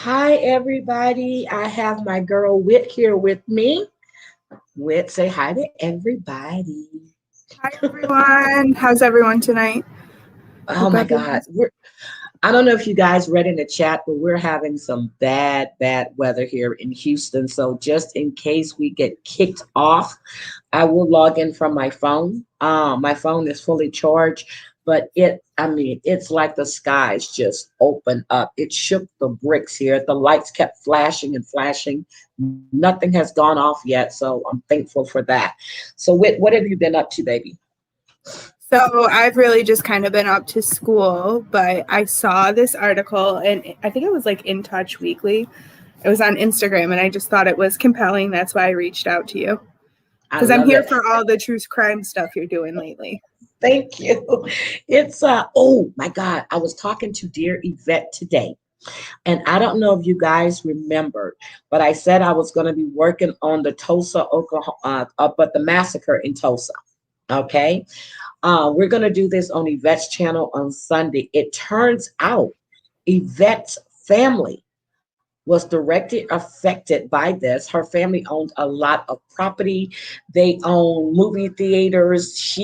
Hi, everybody. I have my girl Wit here with me. Wit, say hi to everybody. Hi everyone. How's everyone tonight? Oh Hope my God. everyone's I don't know if you guys read in the chat, but we're having some bad weather here in Houston. So just in case we get kicked off, I will log in from my phone. My phone is fully charged, but it's like the skies just opened up. It shook the bricks here. The lights kept flashing and flashing. Nothing has gone off yet, so I'm thankful for that. So, what have you been up to, baby? So I've really just kind of been up to school, but I saw this article and I think it was like In Touch Weekly. It was on Instagram and I just thought it was compelling. That's why I reached out to you. I Because I'm love here it. for all the true crime stuff you're doing lately. Thank you. Oh my God, I was talking to dear Yvette today. And I don't know if you guys remember, but I said I was going to be working on the Tulsa, Oklahoma, but the massacre in Tulsa. Okay. We're going to do this on Yvette's channel on Sunday. It turns out Yvette's family was directly affected by this. Her family owned a lot of property. They own movie theaters.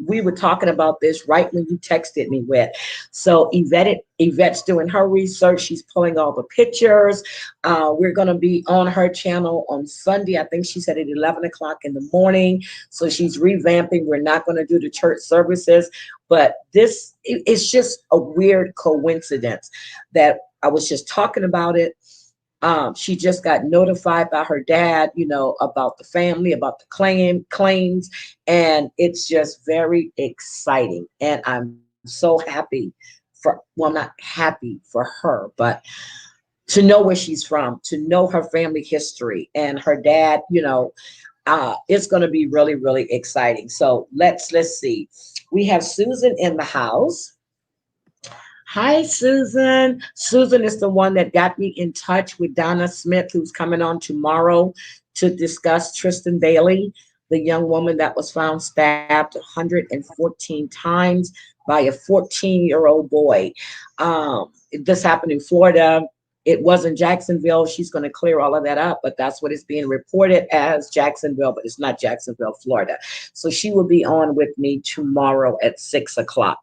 We were talking about this right when you texted me with. So Yvette's doing her research. She's pulling all the pictures. We're going to be on her channel on Sunday. I think she said at 11 o'clock in the morning. So she's revamping. We're not going to do the church services, but it's just a weird coincidence that I was just talking about it. She just got notified by her dad, about the family, about the claims, and it's just very exciting. And I'm so happy I'm not happy for her, but to know where she's from, to know her family history and her dad, it's going to be really, really exciting. So let's see. We have Susan in the house. Hi, Susan. Susan is the one that got me in touch with Donna Smith, who's coming on tomorrow to discuss Tristan Bailey, the young woman that was found stabbed 114 times by a 14-year-old boy. This happened in Florida. It wasn't Jacksonville. She's going to clear all of that up, but that's what it's being reported as Jacksonville, but it's not Jacksonville, Florida. So she will be on with me tomorrow at 6 o'clock.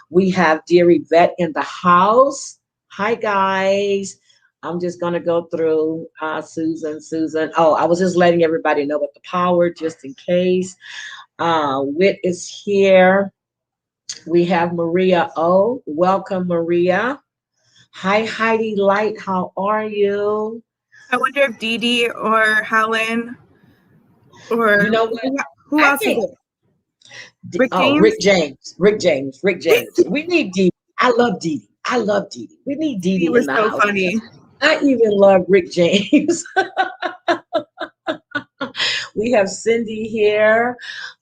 We have dear Yvette in the house. Hi, guys. I'm just going to go through Susan. Oh, I was just letting everybody know about the power just in case. Wit is here. We have Maria O. Welcome, Maria. Hi, Heidi Light. How are you? I wonder if Dee Dee or Helen or You know what? who I else is think it? Rick James? Rick James. We need Dee Dee. I love Dee Dee. We need Dee He Dee in was the so house. funny. I even love Rick James. We have Cindy here.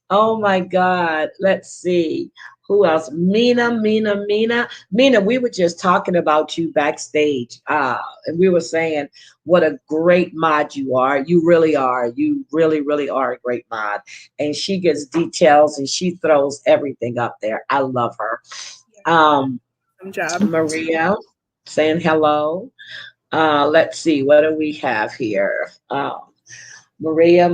Oh my God. Let's see. Who else? Mina. Mina, we were just talking about you backstage. And we were saying what a great mod you are. You really are. You really, really are a great mod. And she gets details and she throws everything up there. I love her. Good job. Maria saying hello. Let's see. What do we have here? Maria,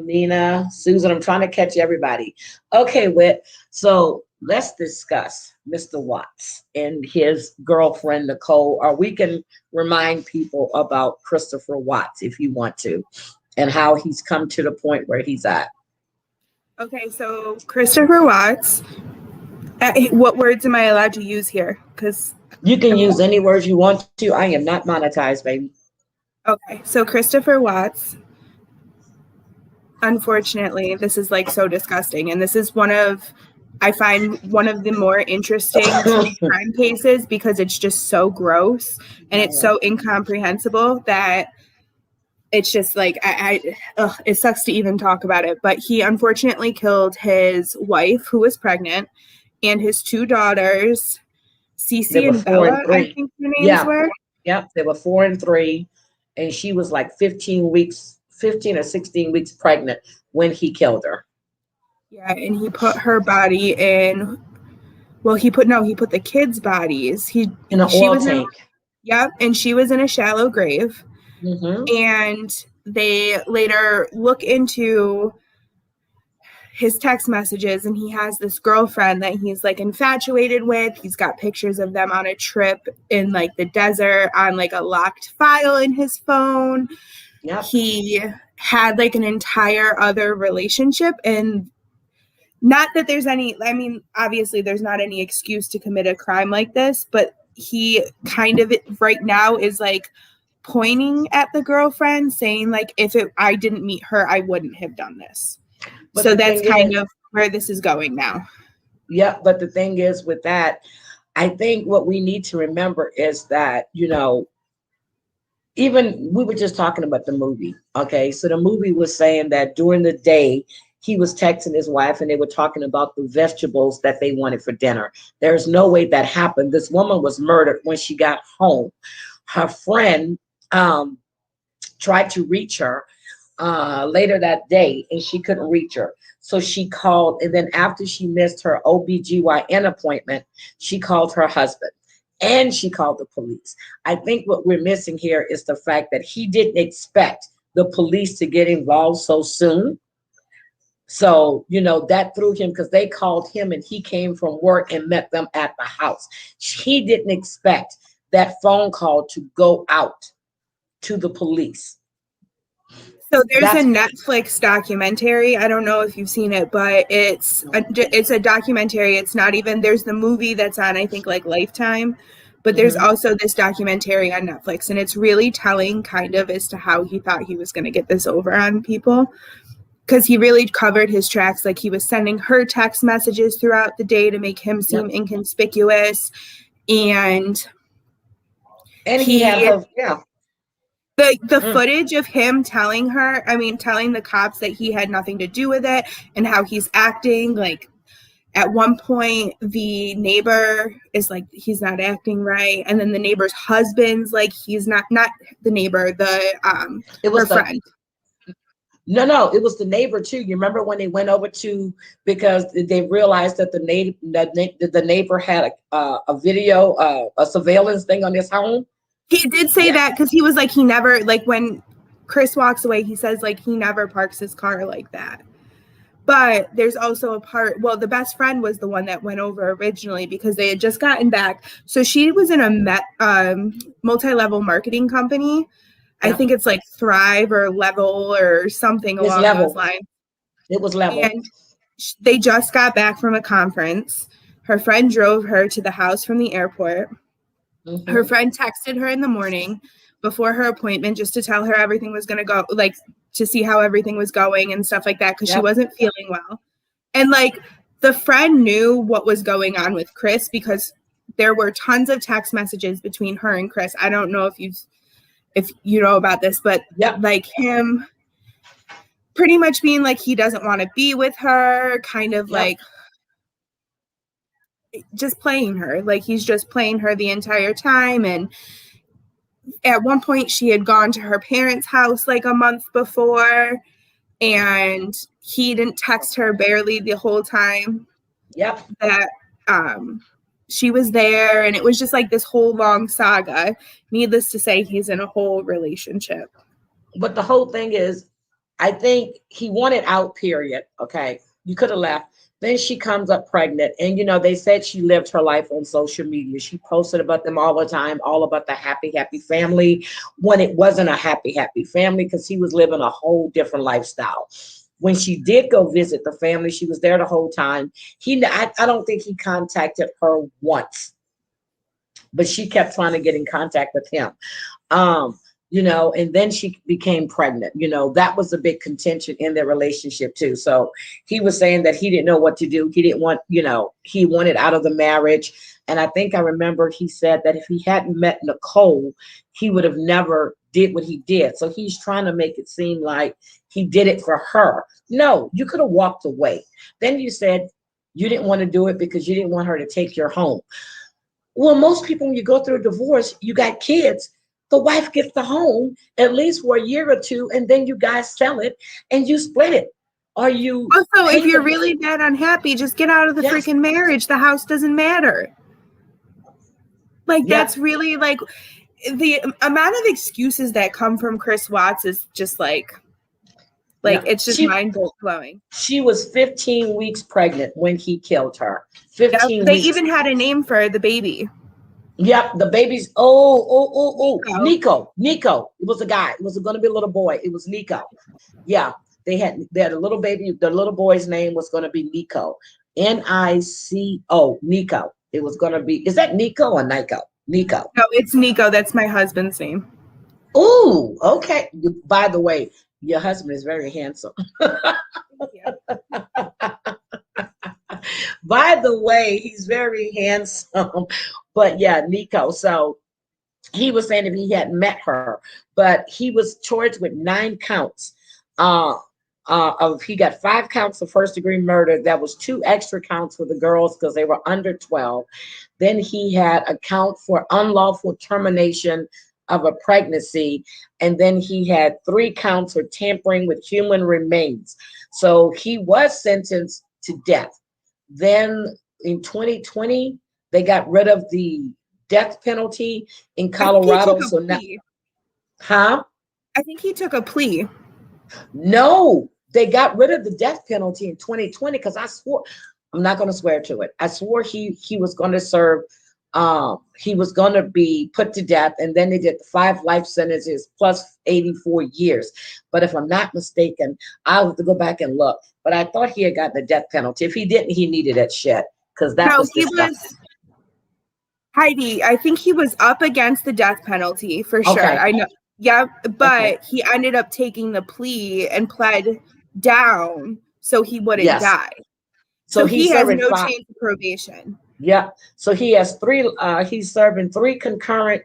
Mina, Susan. I'm trying to catch everybody. Okay, Whit. So let's discuss Mr. Watts and his girlfriend, Nicole, or we can remind people about Christopher Watts if you want to, and how he's come to the point where he's at. Okay, so Christopher Watts. What words am I allowed to use here? Because you can use any words you want to. I am not monetized, baby. Okay, so Christopher Watts. Unfortunately, this is like so disgusting, and this is I find one of the more interesting crime cases because it's just so gross and it's so incomprehensible that it's just like it sucks to even talk about it. But he unfortunately killed his wife, who was pregnant, and his two daughters, Cece and Bella, I think their names were. Yep, they were 4 and 3, and she was like 15 or 16 weeks pregnant when he killed her. Yeah, and he put her body in. Well, he put the kids' bodies. In an oil tank. Yep. And she was in a shallow grave. Mm-hmm. And they later look into his text messages, and he has this girlfriend that he's like infatuated with. He's got pictures of them on a trip in like the desert on like a locked file in his phone. Yep. He had like an entire other relationship, and not that there's any, I mean, obviously there's not any excuse to commit a crime like this, but he kind of right now is like pointing at the girlfriend saying like, if I didn't meet her, I wouldn't have done this. But So the that's thing kind is, of where this is going now. yeah, but the thing is with that, I think what we need to remember is that, even we were just talking about the movie. Okay. So the movie was saying that during the day, he was texting his wife and they were talking about the vegetables that they wanted for dinner. There's no way that happened. This woman was murdered when she got home. Her friend tried to reach her later that day and she couldn't reach her. So she called, and then after she missed her OBGYN appointment, she called her husband and she called the police. I think what we're missing here is the fact that he didn't expect the police to get involved so soon. So, that threw him because they called him and he came from work and met them at the house. He didn't expect that phone call to go out to the police. So there's a Netflix documentary. I don't know if you've seen it, but it's a documentary. It's not even, there's the movie that's on, I think, like Lifetime, but there's also this documentary on Netflix, and it's really telling kind of as to how he thought he was going to get this over on people, because he really covered his tracks. Like he was sending her text messages throughout the day to make him seem inconspicuous, and he had her, the footage of him telling the cops that he had nothing to do with it and how he's acting. Like at one point, the neighbor is like, he's not acting right. And then the neighbor's husband's like, he's not the neighbor, it was her friend. No, it was the neighbor too. You remember when they went over to, because they realized that the neighbor had a video, a surveillance thing on his home. He did say that because he was like, he never, like when Chris walks away, he says like he never parks his car like that. But there's also a part, well, the best friend was the one that went over originally because they had just gotten back. So she was in a multi-level marketing company. I think it's like Thrive or Level or something along those lines. It was Level. And they just got back from a conference. Her friend drove her to the house from the airport. Mm-hmm. Her friend texted her in the morning before her appointment just to tell her everything was going to go, like to see how everything was going and stuff like that, because she wasn't feeling well. And like the friend knew what was going on with Chris because there were tons of text messages between her and Chris. I don't know if you know about this, but like him pretty much being like he doesn't want to be with her, kind of like just playing her. Like he's just playing her the entire time. And at one point she had gone to her parents' house like a month before, and he didn't text her barely the whole time that she was there. And it was just like this whole long saga. Needless to say, he's in a whole relationship. But the whole thing is, I think he wanted out, period. Okay. You could have left. Then she comes up pregnant. And, they said she lived her life on social media. She posted about them all the time, all about the happy, happy family, when it wasn't a happy, happy family because he was living a whole different lifestyle. When she did go visit the family, she was there the whole time. I don't think he contacted her once, but she kept trying to get in contact with him. And then she became pregnant. That was a big contention in their relationship too. So he was saying that he didn't know what to do. He didn't want, he wanted out of the marriage. And I think I remember he said that if he hadn't met Nicole, he would have never did what he did. So he's trying to make it seem like he did it for her. No, you could have walked away. Then you said you didn't want to do it because you didn't want her to take your home. Well, most people, when you go through a divorce, you got kids. The wife gets the home at least for a year or two, and then you guys sell it and you split it. Also, if you're really that unhappy, just get out of the freaking marriage. The house doesn't matter. Like, that's really like, the amount of excuses that come from Chris Watts is just like it's just mind blowing. She was 15 weeks pregnant when he killed her. Yep. 15 They weeks. even had a name for the baby. Yep, the baby's Nico. It was a guy. It was going to be a little boy. It was Nico. Yeah, they had a little baby. The little boy's name was going to be Nico. Nico. Nico. It was going to be. Is that Nico or Nico? Nico. No, it's Nico. That's my husband's name. Ooh, okay. By the way, your husband is very handsome. By the way, he's very handsome. But yeah, Nico. So he was saying if he hadn't met her, but he was charged with 9 counts. He got 5 counts of first-degree murder. That was 2 extra counts for the girls because they were under 12. Then he had a count for unlawful termination of a pregnancy, and then he had 3 counts for tampering with human remains. So he was sentenced to death. Then in 2020, they got rid of the death penalty in Colorado. So now, I think he took a plea. No, they got rid of the death penalty in 2020 because I swore, I'm not going to swear to it. I swore he was going to serve, he was going to be put to death, and then they did 5 life sentences plus 84 years. But if I'm not mistaken, I'll have to go back and look. But I thought he had gotten the death penalty. If he didn't, he needed that shit because that was disgusting. Heidi, I think he was up against the death penalty for sure. I know. Yeah, but he ended up taking the plea and pled down so he wouldn't die. So he has no chance of probation. Yeah. So he has 3. He's serving 3 concurrent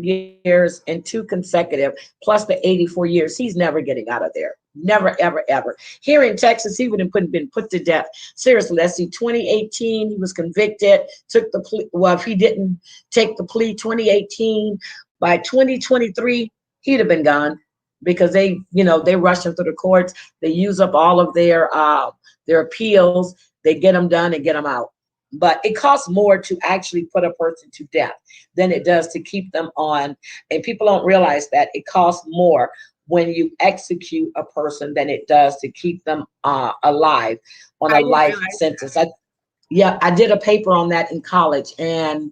years and 2 consecutive, plus the 84 years. He's never getting out of there. Never, ever, ever. Here in Texas, he would have been put to death. Seriously, let's see. 2018, he was convicted. Took the plea. Well, if he didn't take the plea, 2018. By 2023, he'd have been gone because they rush him through the courts. They use up all of their appeals. They get them done and get them out. But it costs more to actually put a person to death than it does to keep them on. And people don't realize that it costs more when you execute a person than it does to keep them alive on a life sentence. I did a paper on that in college, and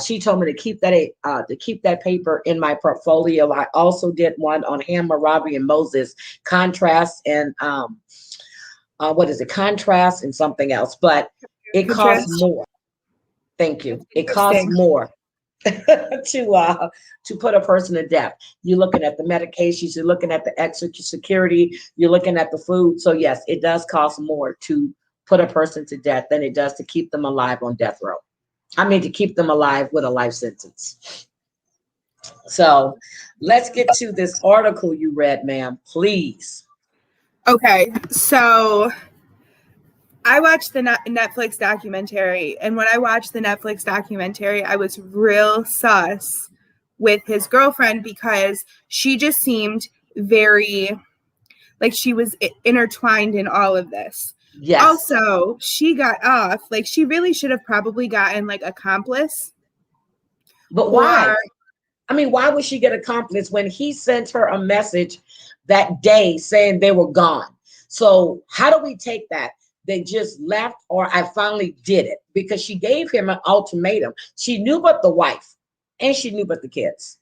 she told me to keep that paper in my portfolio. I also did one on Hammurabi and Moses, contrast and contrast and something else, but it costs more. Thank you. It costs more to put a person to death. You're looking at the medications, you're looking at the extra security, you're looking at the food. So yes, it does cost more to put a person to death than it does to keep them alive on death row. I mean, to keep them alive with a life sentence. So let's get to this article you read, ma'am, please. Okay, so I watched the Netflix documentary, and when I watched the Netflix documentary, I was real sus with his girlfriend because she just seemed very like she was intertwined in all of this. Yes. Also, she got off. Like, she really should have probably gotten like accomplice. But why? I mean, why would she get accomplice when he sent her a message that day saying they were gone? So how do we take that? They just left, or I finally did it? Because she gave him an ultimatum. She knew about the wife and she knew about the kids.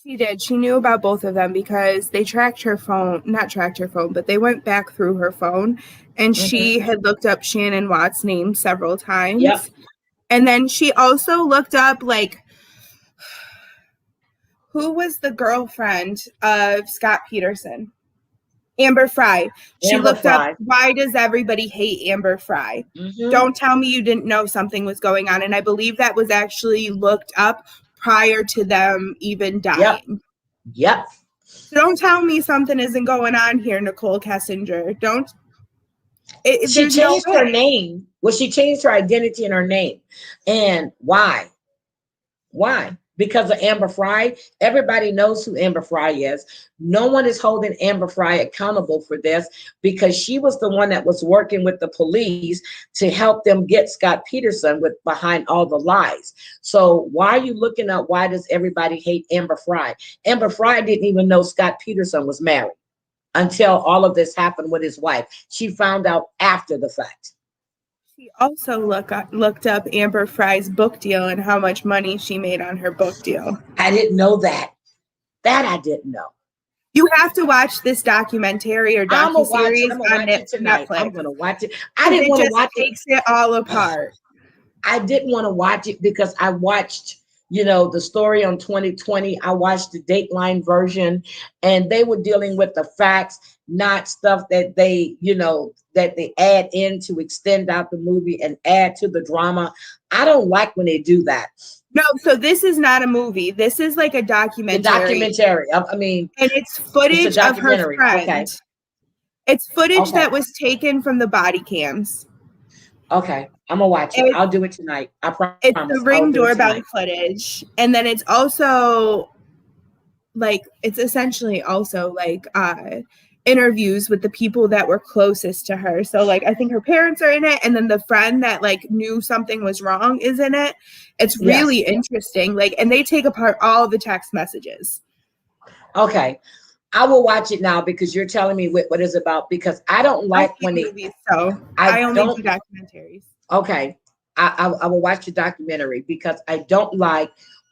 She did. She knew about both of them because they tracked her phone, not tracked her phone, but they went back through her phone, and she had looked up Shannon Watts' name several times. Yep. And then she also looked up, like, who was the girlfriend of Scott Peterson? Amber Frey. She looked up, why does everybody hate Amber Frey? Don't tell me you didn't know something was going on. And I believe that was actually looked up prior to them even dying. Yep. So don't tell me something isn't going on here, Nicole Kessinger. She changed her name. Well, she changed her identity and her name. And why? Why? because of Amber Fry. Everybody knows who Amber Fry is. No one is holding Amber Fry accountable for this because she was the one that was working with the police to help them get Scott Peterson with behind all the lies. So why are you looking up why does everybody hate Amber Fry? Amber Fry didn't even know Scott Peterson was married until all of this happened with his wife. She found out after the fact. She also looked up Amber Fry's book deal and how much money she made on her book deal. I didn't know that. That I didn't know. You have to watch this documentary or docuseries on Netflix. I'm gonna watch it. I didn't it want to just watch takes it all apart. I didn't want to watch it because I watched, you know, the story on 2020. I watched the Dateline version, and they were dealing with the facts, not stuff that they, you know, that they add in to extend out the movie and add to the drama. I don't like when they do that. No, so this is not a movie. This is like a documentary. The documentary. I mean, and it's footage of her friend. Okay. It's footage that was taken from the body cams. Okay, I'm gonna watch it. I'll do it tonight. I promise. It's the Ring doorbell footage, and then it's also like it's essentially also like interviews with the people that were closest to her. So like I think her parents are in it, and then the friend that like knew something was wrong is in it. It's really interesting. Like, and they take apart all the text messages. Okay. I will watch it now because you're telling me what it's about, because I don't like when movies, so I only do documentaries. Okay. I will watch the documentary because I don't like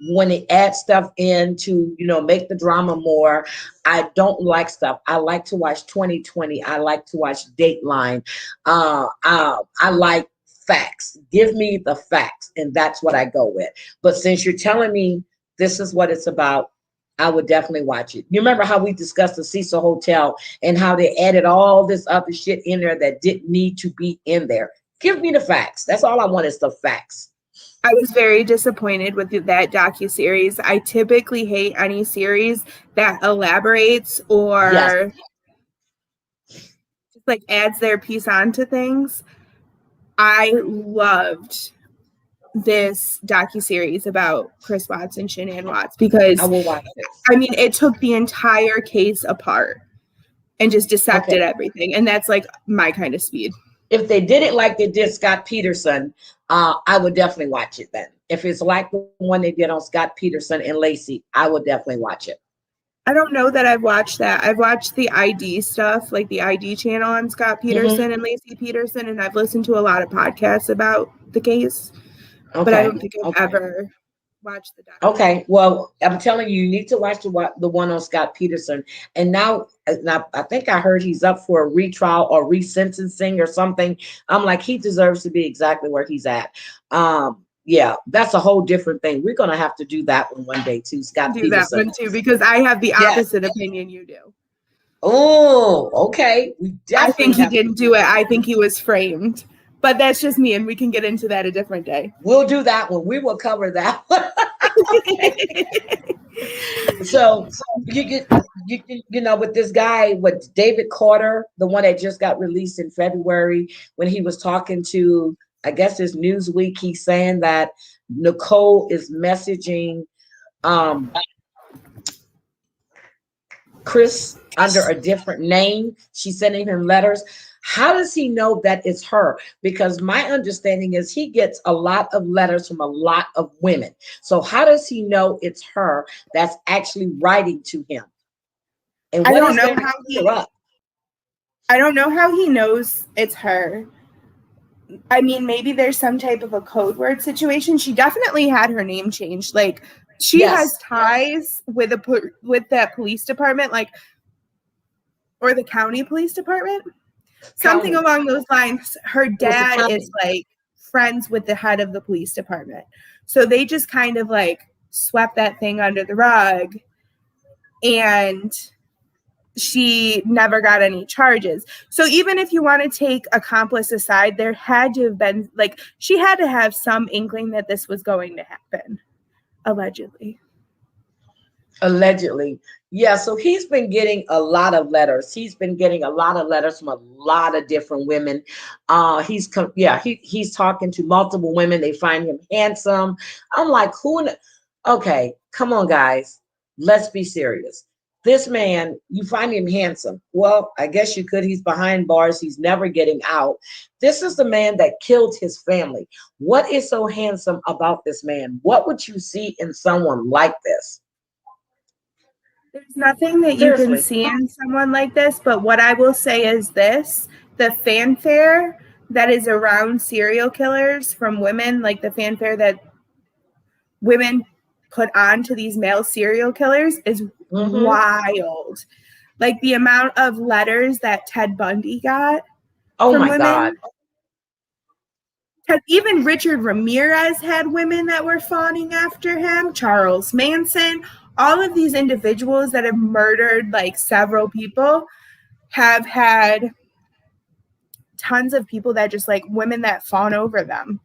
when they add stuff in to, you know, make the drama more. I don't like stuff. I like to watch 2020. I like to watch Dateline. I like facts. Give me the facts, and that's what I go with. But since you're telling me this is what it's about, I would definitely watch it. You remember how we discussed the Cecil Hotel and how they added all this other shit in there that didn't need to be in there? Give me the facts. That's all I want is the facts. I was very disappointed with that docuseries. I typically hate any series that elaborates or just like adds their piece onto things. I loved this docuseries about Chris Watts and Shanann Watts because I will watch it. I mean, it took the entire case apart and just dissected everything. And that's like my kind of speed. If they did it like they did Scott Peterson, I would definitely watch it then. If it's like the one they did on Scott Peterson and Lacey, I would definitely watch it. I don't know that I've watched that. I've watched the ID stuff, like the ID channel on Scott Peterson and Lacey Peterson, and I've listened to a lot of podcasts about the case. But I don't think I've ever watched the documentary. Okay, well, I'm telling you, you need to watch the one on Scott Peterson. And now I think I heard he's up for a retrial or resentencing or something. I'm like, he deserves to be exactly where he's at. Yeah, that's a whole different thing. We're gonna have to do that one day too, Scott Peterson. Do that one too, because I have the opposite opinion you do. Oh, okay. I think he didn't do it. I think he was framed. But that's just me, and we can get into that a different day. We'll do that one. We will cover that one. So you know, with this guy, with David Carter, the one that just got released in February, when he was talking to, I guess it's Newsweek, he's saying that Nicole is messaging Chris under a different name. She's sending him letters. How does he know that it's her? Because my understanding is he gets a lot of letters from a lot of women. So how does he know it's her that's actually writing to him? And I don't know how he knows it's her. I mean, maybe there's some type of a code word situation. She definitely had her name changed. Like she has ties with that police department, like, or the county police department. Something along those lines. Her dad is like friends with the head of the police department. So they just kind of like swept that thing under the rug, and she never got any charges. So even if you want to take accomplice aside, there had to have been, like, she had to have some inkling that this was going to happen. Allegedly. Yeah, so he's been getting a lot of letters. He's been getting a lot of letters from a lot of different women. He's talking to multiple women. They find him handsome. I'm like, Okay, come on, guys. Let's be serious. This man, you find him handsome. Well, I guess you could. He's behind bars. He's never getting out. This is the man that killed his family. What is so handsome about this man? What would you see in someone like this? There's nothing that you can Seriously. see in someone like this, but what I will say is this: the fanfare that is around serial killers from women, like the fanfare that women put on to these male serial killers, is wild. Like the amount of letters that Ted Bundy got Oh from my women. God. Even Richard Ramirez had women that were fawning after him. Charles Manson, all of these individuals that have murdered like several people have had tons of people that just like women that fawn over them.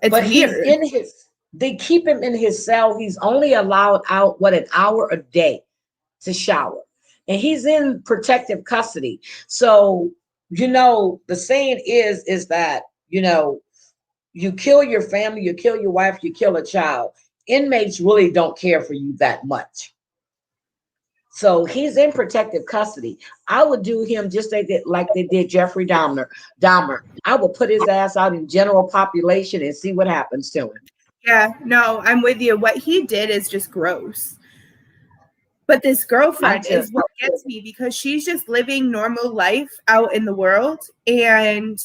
It's But he's weird. in his, they keep him in his cell. He's only allowed out, what, an hour a day to shower. And he's in protective custody. So, the saying is that, you kill your family, you kill your wife, you kill a child. Inmates really don't care for you that much. So he's in protective custody. I would do him just like they did Jeffrey Dahmer. I would put his ass out in general population and see what happens to him. Yeah, no, I'm with you. What he did is just gross. But this girlfriend is what gets me, because she's just living normal life out in the world and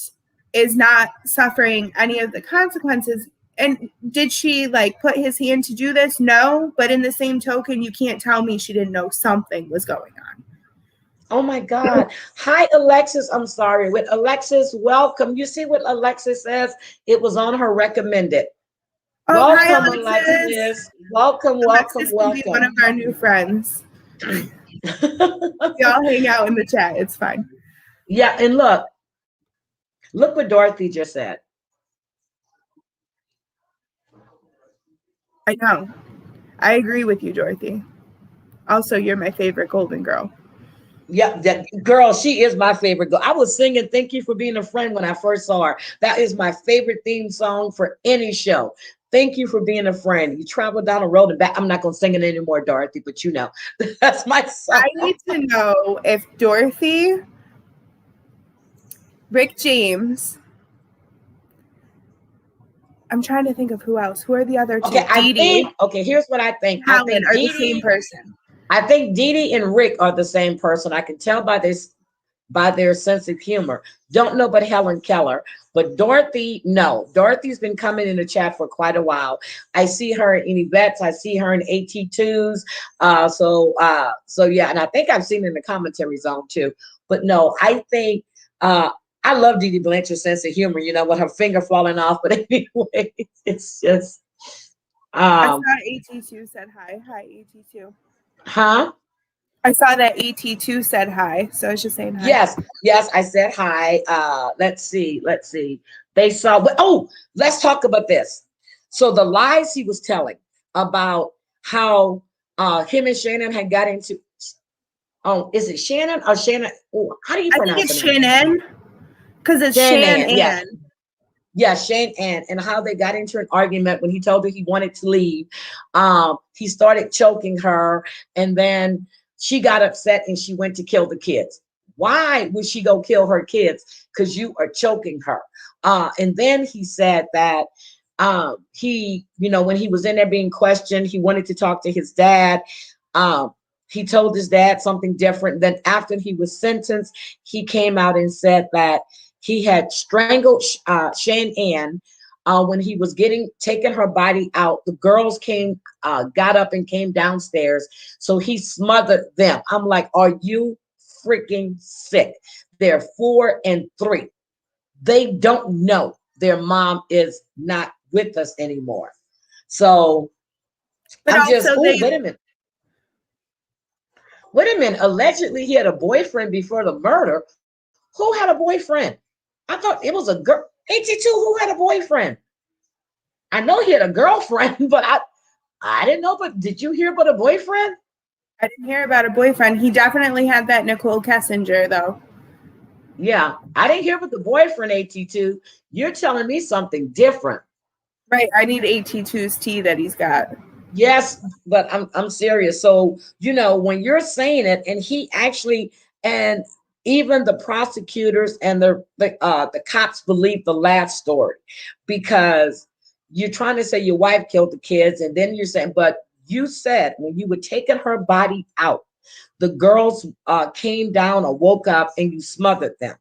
is not suffering any of the consequences. And did she like put his hand to do this? No. But in the same token, you can't tell me she didn't know something was going on. Oh my God. Hi, Alexis. I'm sorry. With Alexis, welcome. You see what Alexis says? It was on her recommended. Oh, welcome, hi, Alexis. Welcome. Alexis will be one of our new friends. Y'all hang out in the chat. It's fine. Yeah, and look what Dorothy just said. I know. I agree with you, Dorothy. Also, you're my favorite Golden Girl. Yeah, that girl, she is my favorite girl. I was singing "Thank You for Being a Friend" when I first saw her. That is my favorite theme song for any show. Thank you for being a friend. You travel down the road and back. I'm not going to sing it anymore, Dorothy, but that's my song. I need to know if Dorothy, Rick James, I'm trying to think of who else. Who are the other two? Okay, here's what I think. Helen I think are the same person. I think Dee Dee and Rick are the same person. I can tell by their sense of humor. Don't know but Helen Keller. But Dorothy, no. Dorothy's been coming in the chat for quite a while. I see her in Yvette's. I see her in AT2s. So yeah, and I think I've seen her in the commentary zone too. But no, I think I love Dee Dee Blanchard's sense of humor, with her finger falling off. But anyway, it's just I saw AT2 said hi. Hi, AT2. Huh? I saw that AT2 said hi, so I was just saying hi. Yes, I said hi. Let's see. They saw. Let's talk about this. So the lies he was telling about how him and Shannon had got into. Oh, is it Shannon or Shannon? How do you pronounce it? I think it's Shannon, because it's Shannon. Yes. Yeah, Shane and how they got into an argument when he told her he wanted to leave. He started choking her, and then she got upset and she went to kill the kids. Why would she go kill her kids? Because you are choking her. And then he said that he, when he was in there being questioned, he wanted to talk to his dad. He told his dad something different. Then after he was sentenced, he came out and said that he had strangled Shane Ann when he was taking her body out. The girls got up and came downstairs. So he smothered them. I'm like, are you freaking sick? They're 4 and 3. They don't know their mom is not with us anymore. So but I'm just, wait a minute. Wait a minute. Allegedly, he had a boyfriend before the murder. Who had a boyfriend? I thought it was a girl. 82, who had a boyfriend? I know he had a girlfriend, but I didn't know. But did you hear about a boyfriend? I didn't hear about a boyfriend. He definitely had that Nicole Kessinger, though. Yeah, I didn't hear about the boyfriend, 82. You're telling me something different. Right, I need AT2's tea that he's got. Yes, but I'm serious. So, when you're saying it, and he actually, and even the prosecutors and the cops believe the last story, because you're trying to say your wife killed the kids, and then you're saying, but you said when you were taking her body out, the girls came down or woke up and you smothered them.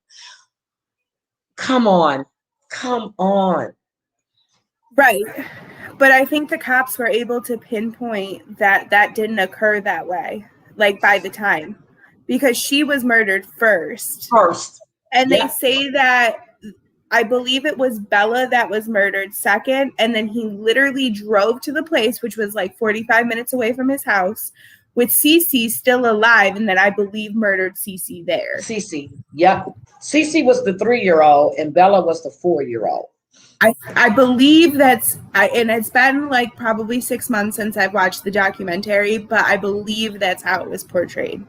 Come on, come on. Right. But I think the cops were able to pinpoint that that didn't occur that way, like by the time, because she was murdered first. First, And they yeah. say that I believe it was Bella that was murdered second. And then he literally drove to the place, which was like 45 minutes away from his house, with Cece still alive. And then I believe murdered Cece there. Cece, yep. Cece was the 3-year-old and Bella was the 4-year-old. I believe and it's been like probably 6 months since I've watched the documentary, but I believe that's how it was portrayed.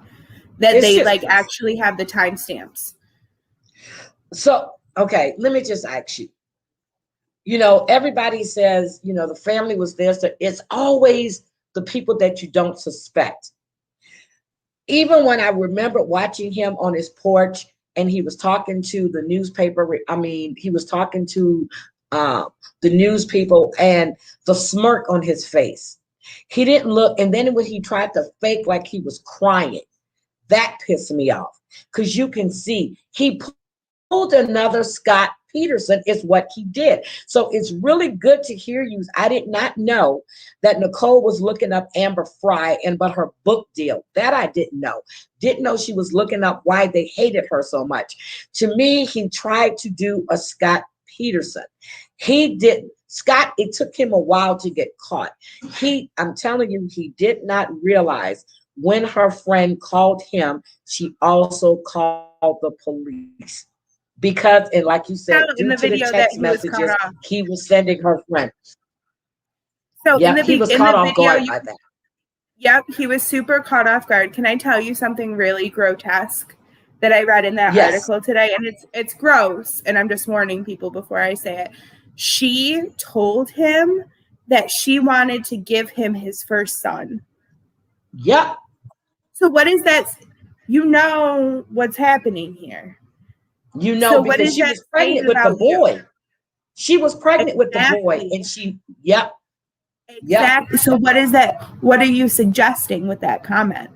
That It's they just like actually have the timestamps. so okay. Let me just ask you. Everybody says, the family was there. So it's always the people that you don't suspect. Even when I remember watching him on his porch and he was talking to the newspaper, he was talking to the news people, and the smirk on his face. He didn't look, and then when he tried to fake like he was crying, that pissed me off, because you can see he pulled another Scott Peterson is what he did. So it's really good to hear you. I did not know that Nicole was looking up Amber Fry but her book deal. That I didn't know. Didn't know she was looking up why they hated her so much. To me, he tried to do a Scott Peterson. He did. Scott, it took him a while to get caught. I'm telling you, he did not realize when her friend called him, she also called the police. Because, and like you said, In due the to the video that text he was caught messages, off. he was sending her friend. So Yeah, he was caught off guard by that. Yep, he was super caught off guard. Can I tell you something really grotesque that I read in that Yes. article today? And it's gross, and I'm just warning people before I say it. She told him that she wanted to give him his first son. Yep. So what is that? You know what's happening here. So because she was pregnant with the boy. You? She was pregnant with the boy, and yep. Exactly. Yep. So what is that? What are you suggesting with that comment?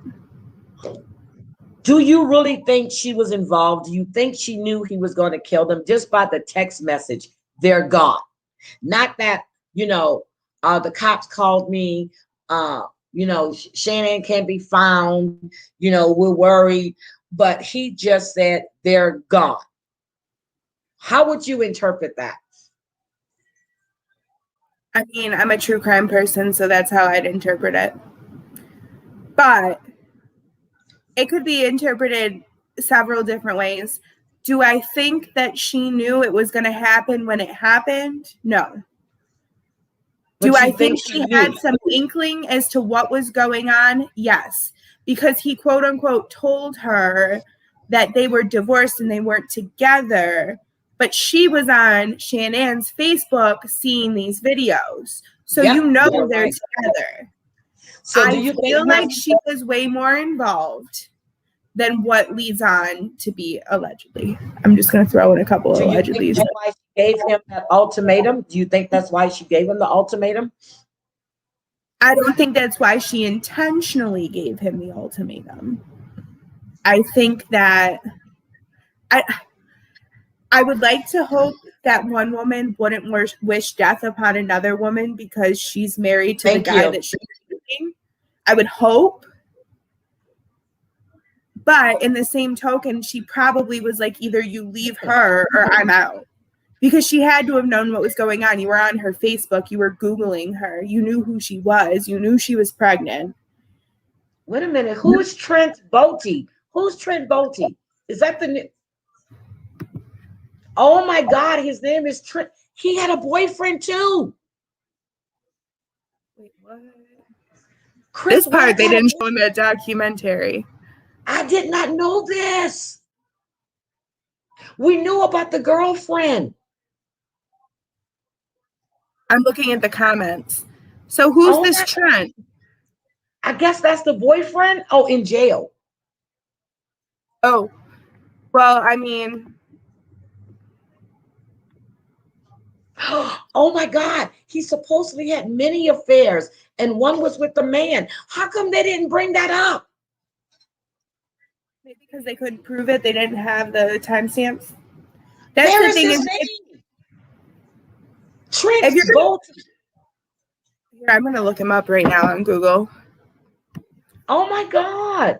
Do you really think she was involved? Do you think she knew he was going to kill them just by the text message? They're gone. Not that, the cops called me, Shannon can't be found, we're worried, but he just said they're gone. How would you interpret that? I mean, I'm a true crime person, so that's how I'd interpret it. But it could be interpreted several different ways. Do I think that she knew it was going to happen when it happened? No. Do I think she had some inkling as to what was going on? Yes. Because he, quote unquote, told her that they were divorced and they weren't together. But she was on Shannon's Facebook seeing these videos. So they're right. Together. So I feel like she was way more involved than what leads on to be allegedly. I'm just going to throw in a couple of allegedly. That's why she gave him that ultimatum? Do you think that's why she gave him the ultimatum? I don't think that's why she intentionally gave him the ultimatum. I think that I would like to hope that one woman wouldn't wish death upon another woman because she's married to the guy that she's shooting. I would hope. But in the same token, she probably was like, either you leave her or I'm out. Because she had to have known what was going on. You were on her Facebook. You were Googling her. You knew who she was. You knew she was pregnant. Wait a minute. Who is Trent Bolte? Who's Trent Bolte? Is that the... Oh my God, his name is Trent. He had a boyfriend too. Wait, what? This part they didn't show in the documentary. I did not know this. We knew about the girlfriend. I'm looking at the comments. So who's Oh this my, Trent? I guess that's the boyfriend. Oh, in jail. Oh, well, I mean, Oh my God. He supposedly had many affairs, and one was with the man. How come they didn't bring that up? maybe because they couldn't prove it, they didn't have the timestamps. That's Where the is thing his is, name? Trent if you're gonna, Bolt. here, I'm gonna look him up right now on Google. Oh my God.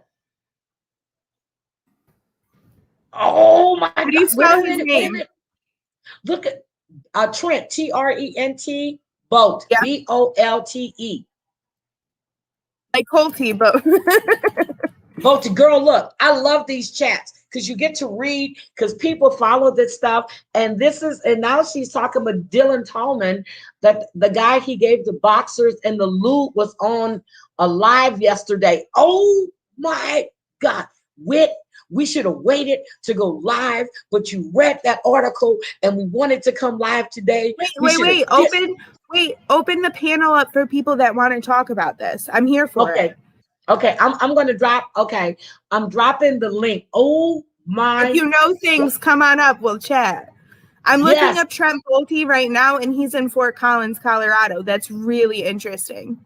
Oh my How do you God. Wait a spell his minute. Wait a name? minute. Look at Trent, Trent, Bolt, Yeah, Bolte. like Colty, but Bolte, girl, look, I love these chats because you get to read because people follow this stuff. And now she's talking about Dylan Tallman, that the guy he gave the boxers and the loot was on a live yesterday. Oh my God. We should have waited to go live, but you read that article and we wanted to come live today. We should have open the panel up for people that want to talk about this. I'm here for Okay. it. Okay. I'm going to drop. Okay. I'm dropping the link. Oh my. If you know things, come on up. We'll chat. I'm looking Yes. up Trent Bolte right now, and he's in Fort Collins, Colorado. That's really interesting.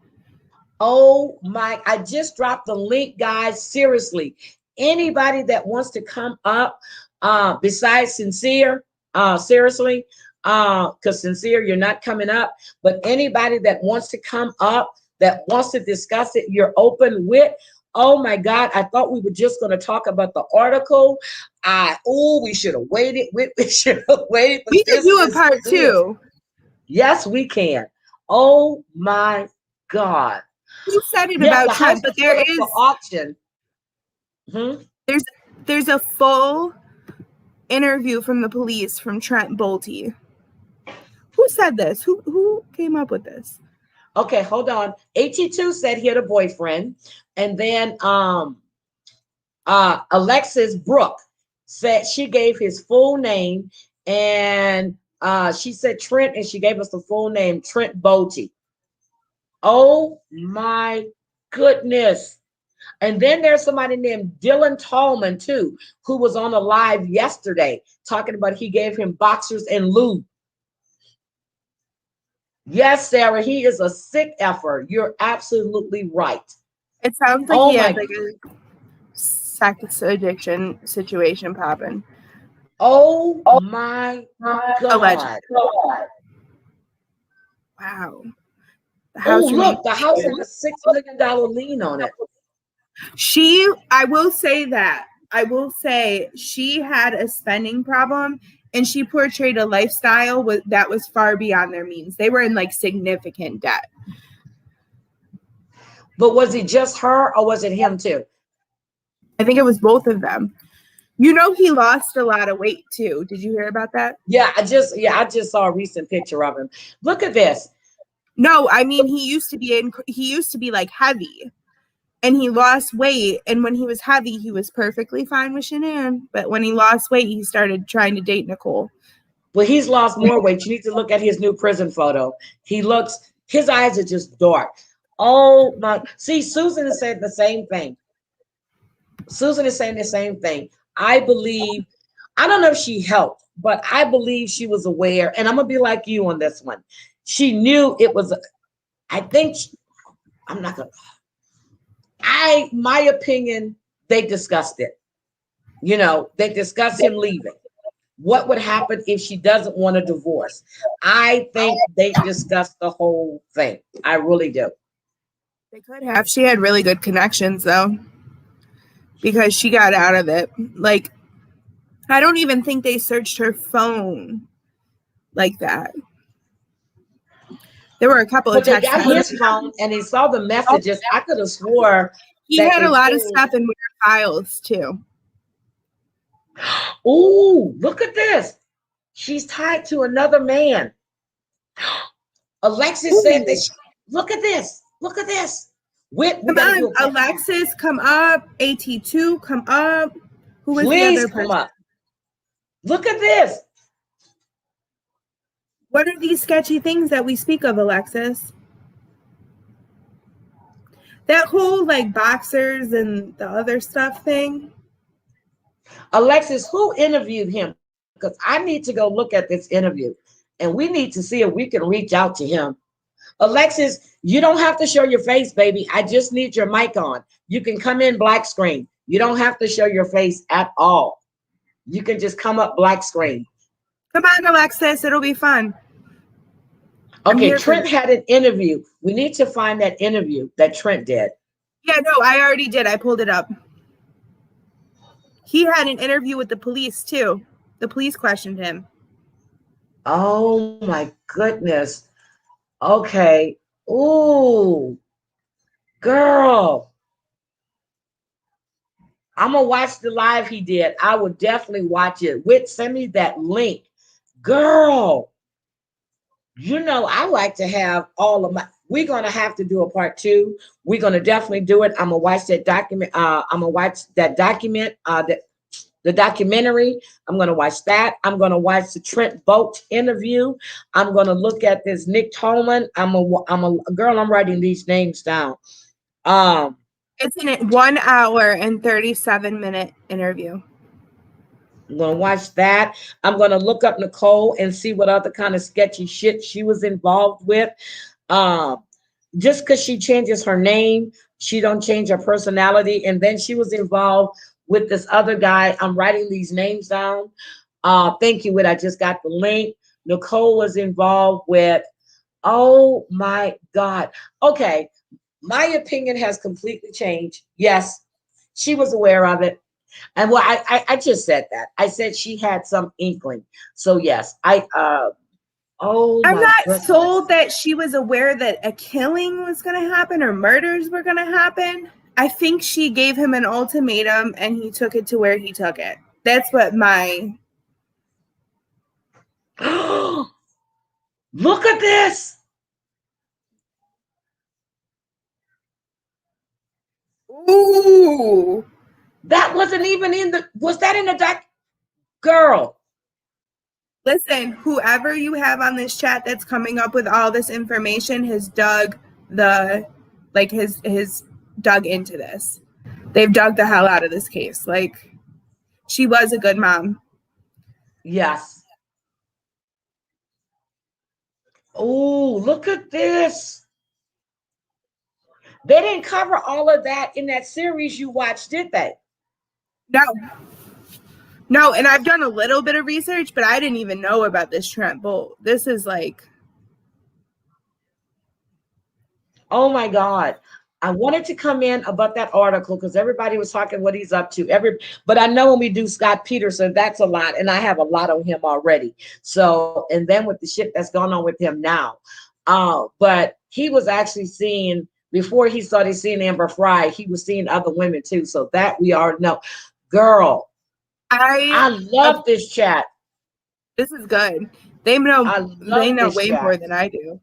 Oh my. I just dropped the link, guys. Seriously. Anybody that wants to come up, besides Sincere, seriously, because Sincere, you're not coming up, but anybody that wants to come up, that wants to discuss it, you're open with. Oh my God, I thought we were just going to talk about the article. We should have waited. We should have waited. We could do a part two. Yes, we can. Oh my God. Who said it Yes, about the house Trent? But is still up for auction. Hmm? There's a full interview from the police from Trent Bolte. Who said this? Who came up with this? Okay, hold on. AT2 said he had a boyfriend. And then Alexis Brooke said she gave his full name. And she said Trent, and she gave us the full name, Trent Bolte. Oh my goodness. And then there's somebody named Dylan Tallman, too, who was on a live yesterday talking about he gave him boxers and lube. Yes, Sarah, he is a sick effer. You're absolutely right. It sounds like Oh he my has like a sex addiction situation popping. Oh my Allegedly. God. Wow. Oh, look, the house has a $6 million lien on it. I will say she had a spending problem, and she portrayed a lifestyle that was far beyond their means. They were in like significant debt. But was it just her or was it him too? I think it was both of them. You know, he lost a lot of weight too. Did you hear about that? Yeah, I just saw a recent picture of him. Look at this. No, I mean, he used to be like heavy, and he lost weight. And when he was heavy, he was perfectly fine with Shanann. But when he lost weight, he started trying to date Nicole. Well, he's lost more weight. You need to look at his new prison photo. His eyes are just dark. Oh my, see, Susan is saying the same thing. Susan is saying the same thing. I don't know if she helped, but I believe she was aware. And I'm going to be like you on this one. She knew it was, I'm not going to, my opinion, they discussed it. You know, they discussed him leaving. What would happen if she doesn't want a divorce? I think they discussed the whole thing. I really do. They could have. She had really good connections, though, because she got out of it. Like, I don't even think they searched her phone like that. There were a couple of But they text got his phone and they saw the messages. I could have swore he had a lot of stuff in weird files, too. Oh, look at this. She's tied to another man. Alexis said that. Look at this. Look at this. Come on, Alexis, come up. AT2, come up. Who was the other person? Come up. Look at this. What are these sketchy things that we speak of, Alexis? That whole like boxers and the other stuff thing. Alexis, who interviewed him? Because I need to go look at this interview and we need to see if we can reach out to him. Alexis, you don't have to show your face, baby. I just need your mic on. You can come in black screen. You don't have to show your face at all. You can just come up black screen. Come on, Alexis. It'll be fun. Okay, Trent had an interview. We need to find that interview that Trent did. Yeah, no, I already did. I pulled it up. He had an interview with the police, too. The police questioned him. Oh, my goodness. Okay. Ooh, girl. I'm going to watch the live he did. I would definitely watch it. Send me that link. Girl, you know, I like to have all of my, we're going to have to do a part 2. We're going to definitely do it. I'm going to watch that document. I'm going to watch that document, the documentary. I'm going to watch that. I'm going to watch the Trent Bolt interview. I'm going to look at this Nick Tolman. Girl, I'm writing these names down. It's an 1 hour and 37-minute interview. I'm going to watch that. I'm going to look up Nicole and see what other kind of sketchy shit she was involved with. Just because she changes her name, she don't change her personality. And then she was involved with this other guy. I'm writing these names down. Thank you, Whit. I just got the link. Nicole was involved with, oh my God. Okay. My opinion has completely changed. Yes, she was aware of it. And well, I just said that. I said she had some inkling. So yes, I'm not sold that she was aware that a killing was going to happen or murders were going to happen. I think she gave him an ultimatum and he took it to where he took it. That's what my... Look at this. Ooh. That wasn't even in the, was that in the doc? Girl. Listen, whoever you have on this chat that's coming up with all this information has dug the, like his dug into this. They've dug the hell out of this case. Like, she was a good mom. Yes. Oh, look at this. They didn't cover all of that in that series you watched, did they? No, and I've done a little bit of research, but I didn't even know about this Trent Bolt. This is like... Oh my God. I wanted to come in about that article because everybody was talking what he's up to. But I know when we do Scott Peterson, that's a lot. And I have a lot on him already. So, and then with the shit that's going on with him now. But he was actually seeing, before he started seeing Amber Fry, he was seeing other women too. So that we already know. Girl, I love this chat. This is good. They know way more than I do.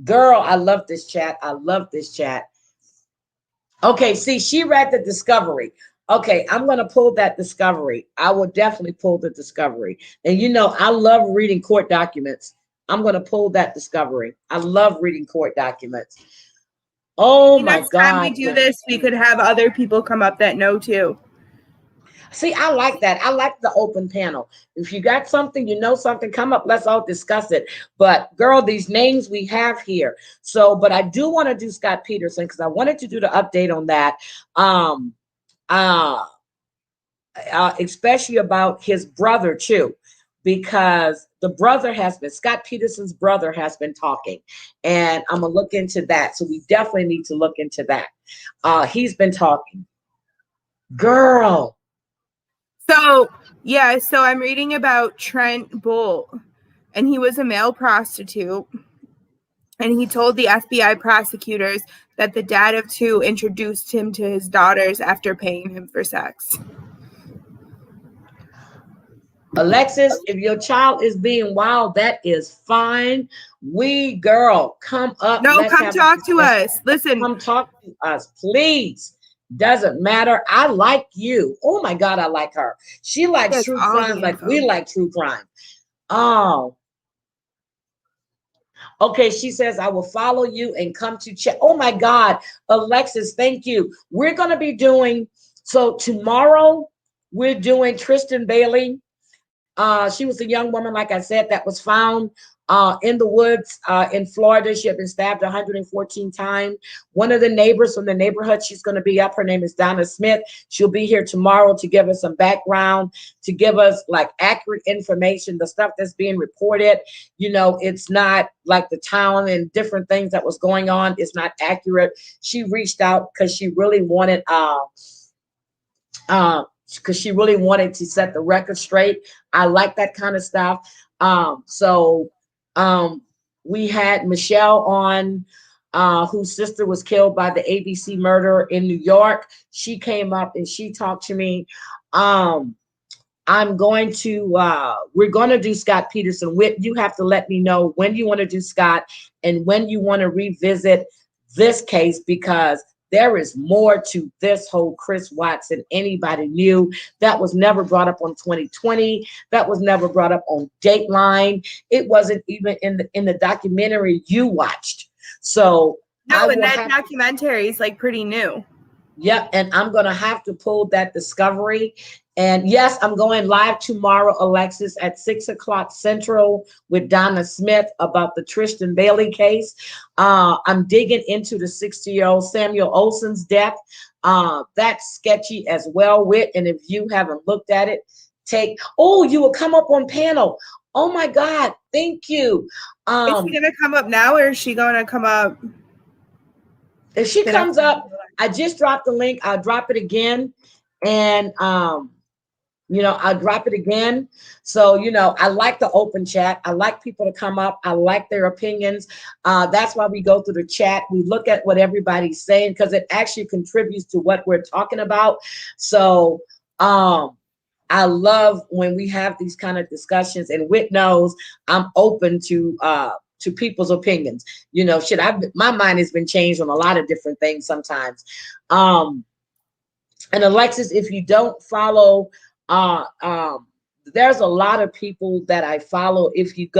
Girl, I love this chat. I love this chat. Okay, see, she read the discovery. Okay, I'm going to pull that discovery. I will definitely pull the discovery. And you know, I love reading court documents. I'm going to pull that discovery. I love reading court documents. Oh my God. Next time we do this, we could have other people come up that know too. See, I like that. I like the open panel. If you got something, you know something, come up. Let's all discuss it. But girl, these names we have here. So, but I do want to do Scott Peterson because I wanted to do the update on that. Especially about his brother too, because the brother has been, Scott Peterson's brother has been talking, and I'm gonna look into that. So we definitely need to look into that. He's been talking. Girl. So, yeah, so I'm reading about Trent Bolt, and he was a male prostitute, and he told the FBI prosecutors that the dad of 2 introduced him to his daughters after paying him for sex. Alexis, if your child is being wild, that is fine. Girl, come up. No, come talk to us. Listen. Come talk to us, please. Doesn't matter. I like you. Oh my God, I like her. She likes true crime like we like true crime. Oh. Okay, she says, I will follow you and come to check. Oh my God, Alexis, thank you. We're going to be doing, so tomorrow we're doing Tristan Bailey. She was a young woman, like I said, that was found in the woods in Florida. She had been stabbed 114 times. One of the neighbors from the neighborhood, she's going to be up. Her name is Donna Smith. She'll be here tomorrow to give us some background, to give us like accurate information. The stuff that's being reported, you know, it's not like the town and different things that was going on. It's not accurate. She reached out because she really wanted because she really wanted to set the record straight. I like that kind of stuff. We had Michelle on, whose sister was killed by the ABC murder in New York. She came up and she talked to me. We're going to do Scott Peterson. You have to let me know when you want to do Scott and when you want to revisit this case, because there is more to this whole Chris Watts than anybody knew. That was never brought up on 2020. That was never brought up on Dateline. It wasn't even in the documentary you watched. So no, and that documentary is like pretty new. Yep, and I'm going to have to pull that discovery. And yes, I'm going live tomorrow, Alexis, at 6:00 Central with Donna Smith about the Tristan Bailey case. I'm digging into the 60-year-old Samuel Olson's death. That's sketchy as well, Whit. And if you haven't looked at it, you will come up on panel. Oh my God, thank you. Is she going to come up now, or is she going to come up? If she comes up, I just dropped the link. I'll drop it again. And, I'll drop it again. So, I like the open chat. I like people to come up. I like their opinions. That's why we go through the chat. We look at what everybody's saying because it actually contributes to what we're talking about. So, I love when we have these kind of discussions, and Whit knows I'm open to people's opinions. My mind has been changed on a lot of different things sometimes. And Alexis, if you don't follow, there's a lot of people that I follow. If you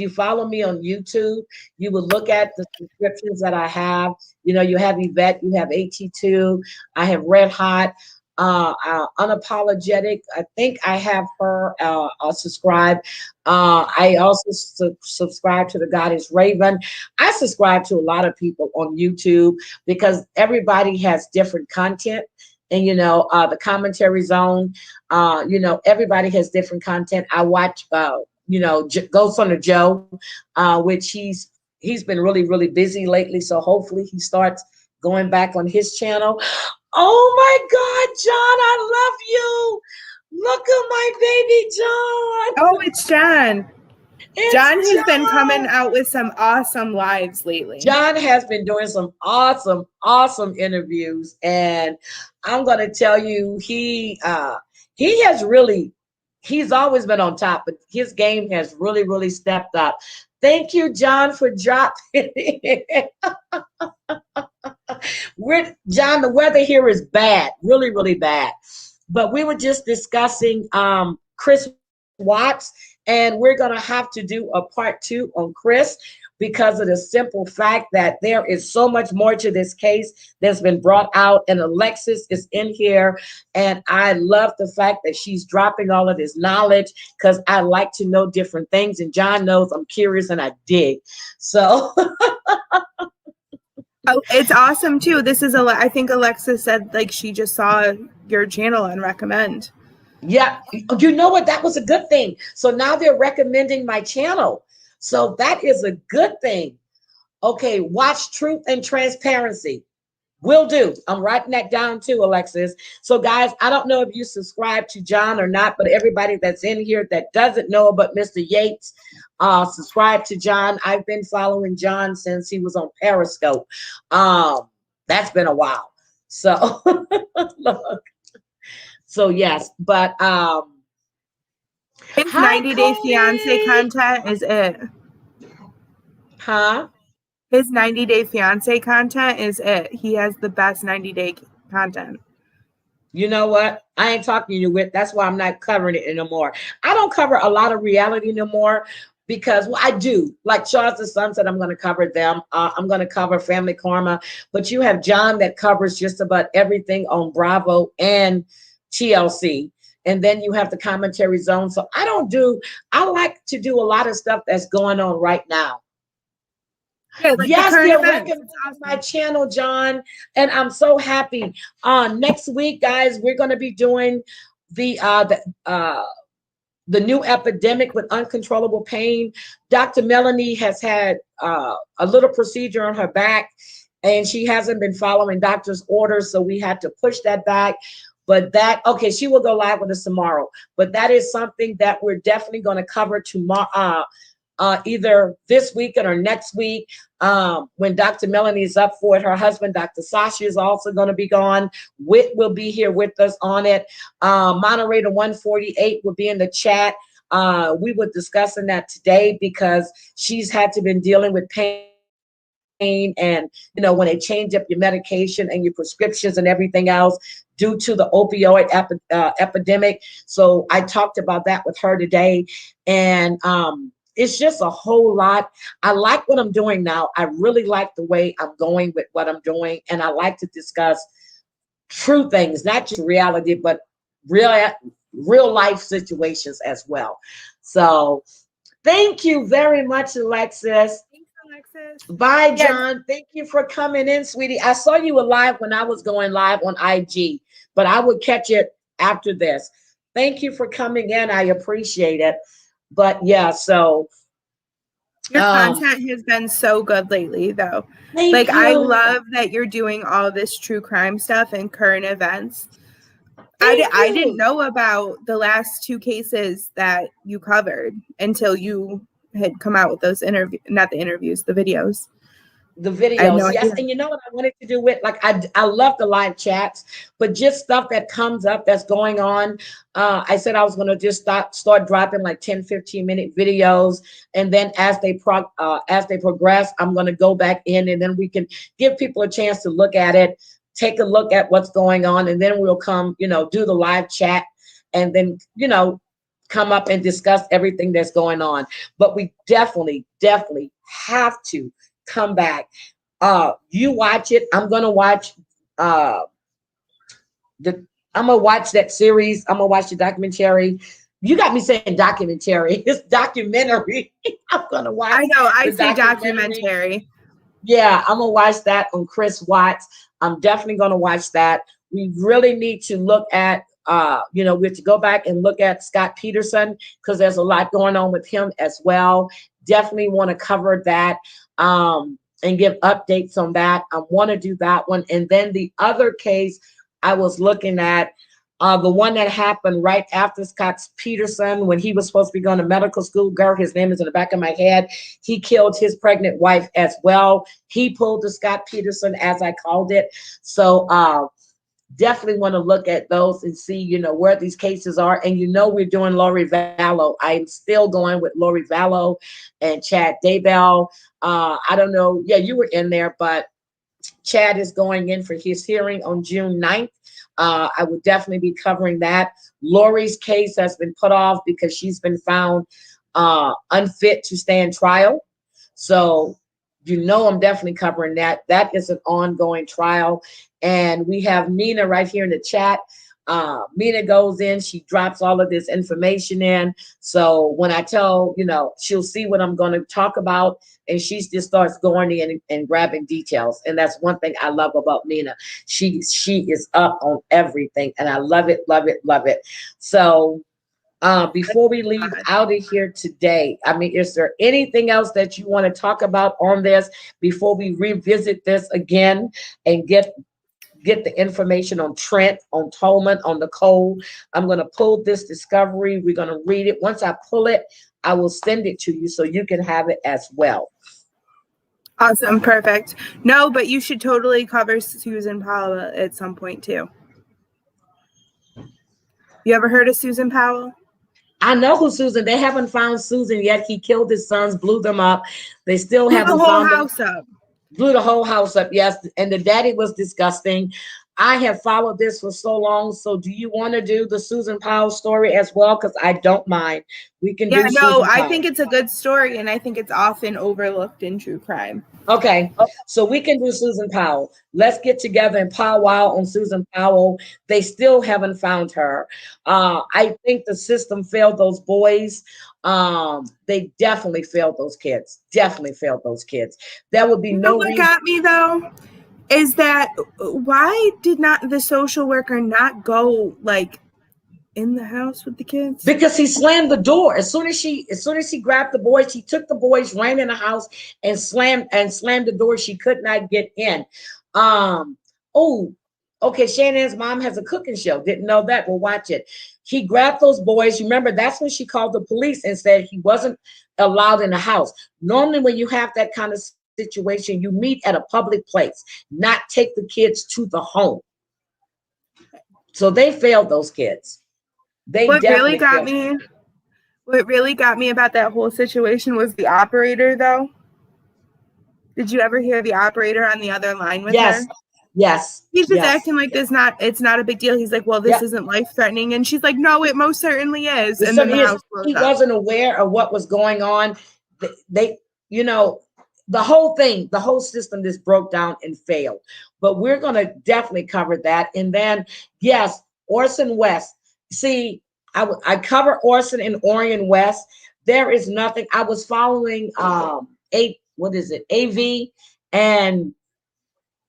follow me on YouTube, you will look at the subscriptions that I have. You have Yvette, you have AT2, I have Red Hot, Unapologetic. I think I have her subscribe. I also subscribe to the Goddess Raven. I subscribe to a lot of people on YouTube because everybody has different content. And, the commentary zone, everybody has different content. I watch, Ghost Hunter Joe, which he's been really, really busy lately. So hopefully he starts going back on his channel. Oh my God, John, I love you. Look at my baby John. Oh, it's John. John has been coming out with some awesome lives lately. John has been doing some awesome, awesome interviews. And I'm going to tell you, he's always been on top, but his game has really, really stepped up. Thank you, John, for dropping it. John, the weather here is bad, really, really bad. But we were just discussing Chris Watts, and we're going to have to do a part 2 on Chris because of the simple fact that there is so much more to this case that's been brought out, and Alexis is in here, and I love the fact that she's dropping all of this knowledge because I like to know different things, and John knows I'm curious and I dig. So oh, it's awesome too. I think Alexis said like she just saw your channel and recommend. Yeah, you know what? That was a good thing. So now they're recommending my channel. So that is a good thing. Okay, watch Truth and Transparency. Will do. I'm writing that down too, Alexis. So guys, I don't know if you subscribe to John or not, but everybody that's in here that doesn't know about Mr. Yates, subscribe to John. I've been following John since he was on Periscope. That's been a while. So look. So yes, but his 90-day fiance content is it. Huh? His 90-day fiance content is it. He has the best 90-day content. You know what? I ain't talking to you with. That's why I'm not covering it anymore. I don't cover a lot of reality no more. because well, I do. Like Charles' son said, I'm going to cover them. I'm going to cover Family Karma. But you have John that covers just about everything on Bravo and TLC. And then you have the commentary zone. So I like to do a lot of stuff that's going on right now. Yeah, like the Yes, current they're events. recommending It's awesome. my channel, John, and I'm so happy. Next week, guys, we're going to be doing the new epidemic with uncontrollable pain. Dr. Melanie has had a little procedure on her back, and she hasn't been following doctor's orders, so we had to push that back. But okay, she will go live with us tomorrow. But that is something that we're definitely going to cover tomorrow. Either this weekend or next week, when Dr. Melanie is up for it. Her husband, Dr. Sasha, is also going to be gone. Whit will be here with us on it. Moderator 148 will be in the chat. We were discussing that today because she's had to been dealing with pain, and when they change up your medication and your prescriptions and everything else due to the opioid epidemic. So I talked about that with her today, and it's just a whole lot. I like what I'm doing now. I really like the way I'm going with what I'm doing, and I like to discuss true things, not just reality, but real life situations as well. So thank you very much, Alexis. Thanks, Alexis. Bye, Yes. John. Thank you for coming in, sweetie. I saw you were live when I was going live on IG, but I would catch it after this. Thank you for coming in. I appreciate it. But yeah, so Your content has been so good lately, though. thank you. I love that you're doing all this true crime stuff and current events. I didn't know about the last two cases that you covered until you had come out with those not the interviews, the videos. The videos, yes. And you know what I wanted to do with, like, I love the live chats, but just stuff that comes up that's going on. I said I was going to just start dropping like 10-15 minute videos, and then as they progress, I'm going to go back in, and then we can give people a chance to look at it, take a look at what's going on, and then we'll come, do the live chat, and then come up and discuss everything that's going on. But we definitely have to come back. You watch it. I'm gonna watch I'm gonna watch that series. I'm gonna watch the documentary. You got me saying documentary. It's documentary. I'm gonna watch. I know. I say documentary. Yeah, I'm gonna watch that on Chris Watts. I'm definitely gonna watch that. We really need to look at we have to go back and look at Scott Peterson, because there's a lot going on with him as well. Definitely want to cover that and give updates on that. I want to do that one. And then the other case I was looking at, the one that happened right after Scott Peterson, when he was supposed to be going to medical school. Girl, his name is in the back of my head. He killed his pregnant wife as well. He pulled the Scott Peterson, as I called it. So definitely want to look at those and see, where these cases are. And we're doing Lori Vallow. I'm still going with Lori Vallow and Chad Daybell. I don't know. Yeah, you were in there, but Chad is going in for his hearing on June 9th. I would definitely be covering that. Lori's case has been put off because she's been found unfit to stand trial. So, I'm definitely covering that. That is an ongoing trial. And we have Nina right here in the chat. Nina goes in, she drops all of this information in. So when I tell, she'll see what I'm going to talk about, and she just starts going in and grabbing details. And that's one thing I love about Nina. She is up on everything, and I love it, love it, love it. So before we leave out of here today, is there anything else that you want to talk about on this before we revisit this again and get the information on Trent, on Tolman, on Nicole? I'm going to pull this discovery. We're going to read it. Once I pull it, I will send it to you so you can have it as well. Awesome. Perfect. No, but you should totally cover Susan Powell at some point too. You ever heard of Susan Powell? I know who Susan. They haven't found Susan yet. He killed his sons, blew them up. They still haven't found them. Blew the whole house up. Blew the whole house up, yes. And the daddy was disgusting. I have followed this for so long. So do you want to do the Susan Powell story as well? Because I don't mind. We can Yeah, do no, Susan I Powell. think it's a good story, and I think it's often overlooked in true crime. Okay, so we can do Susan Powell. Let's get together and powwow on Susan Powell. They still haven't found her. I think the system failed those boys. They definitely failed those kids. Definitely failed those kids. There would be You know no what reason. got me though? Is that why did not the social worker not go like in the house with the kids? Because he slammed the door as soon as she grabbed the boys, she took the boys, ran in the house, and slammed the door. She could not get in. Um, oh, okay. Shannon's mom has a cooking show. Didn't know that. We'll watch it. He grabbed those boys. Remember, that's when she called the police and said he wasn't allowed in the house. Normally, when you have that kind of situation, you meet at a public place, not take the kids to the home. So they failed those kids. They What really definitely got failed. me what really got me about that whole situation was the operator though. Did you ever hear the operator on the other line with her? Yes, yes, He's just yes. acting like it's not a big deal. He's like, well, this Yep. isn't life threatening. And she's like, no, it most certainly is. It And then the certainly is. house blows He up. wasn't aware of what was going on. They, you know, the whole thing, the whole system just broke down and failed. But we're going to definitely cover that. And then, yes, Orson West. See, I cover Orson and Orion West. There is nothing. I was following what is it, AV, and